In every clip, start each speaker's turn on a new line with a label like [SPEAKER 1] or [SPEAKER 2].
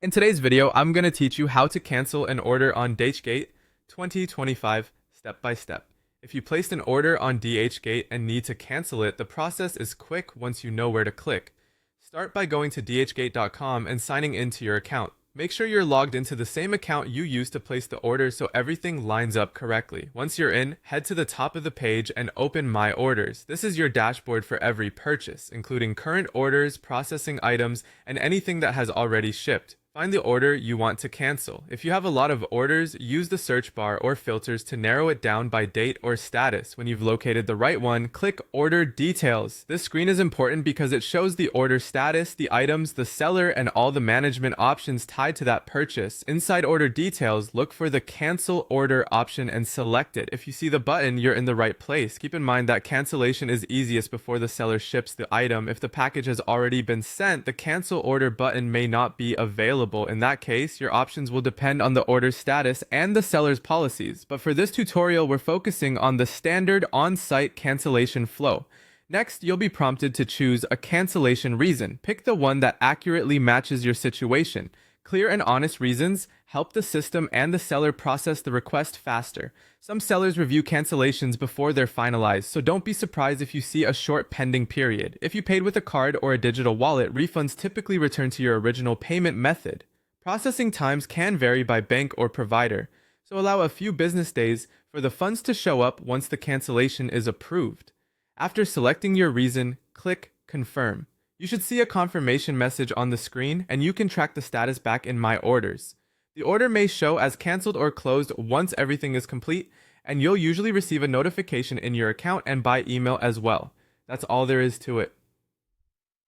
[SPEAKER 1] In today's video, I'm going to teach you how to cancel an order on Dhgate 2025 step by step. If you placed an order on Dhgate and need to cancel it, the process is quick once you know where to click. Start by going to dhgate.com and signing into your account. Make sure you're logged into the same account you used to place the order so everything lines up correctly. Once you're in, head to the top of the page and open My Orders. This is your dashboard for every purchase, including current orders, processing items, and anything that has already shipped. Find the order you want to cancel. If you have a lot of orders, use the search bar or filters to narrow it down by date or status. When you've located the right one, click Order Details. This screen is important because it shows the order status, the items, the seller, and all the management options tied to that purchase. Inside Order Details, look for the Cancel Order option and select it. If you see the button, you're in the right place. Keep in mind that cancellation is easiest before the seller ships the item. If the package has already been sent, the Cancel Order button may not be available. In that case, your options will depend on the order status and the seller's policies. But for this tutorial, we're focusing on the standard on-site cancellation flow. Next, you'll be prompted to choose a cancellation reason. Pick the one that accurately matches your situation. Clear and honest reasons help the system and the seller process the request faster. Some sellers review cancellations before they're finalized, so don't be surprised if you see a short pending period. If you paid with a card or a digital wallet, refunds typically return to your original payment method. Processing times can vary by bank or provider, so allow a few business days for the funds to show up once the cancellation is approved. After selecting your reason, click Confirm. You should see a confirmation message on the screen, and you can track the status back in My Orders. The order may show as canceled or closed once everything is complete, and you'll usually receive a notification in your account and by email as well. That's all there is to it.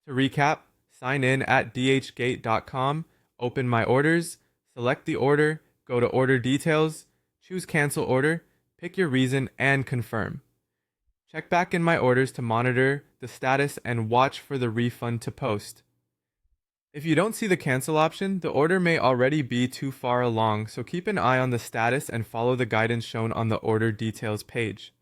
[SPEAKER 1] To recap, sign in at dhgate.com, open My Orders, select the order, go to Order Details, choose Cancel Order, pick your reason, and confirm. Check back in My Orders to monitor the status and watch for the refund to post. If you don't see the cancel option, the order may already be too far along, so keep an eye on the status and follow the guidance shown on the Order Details page.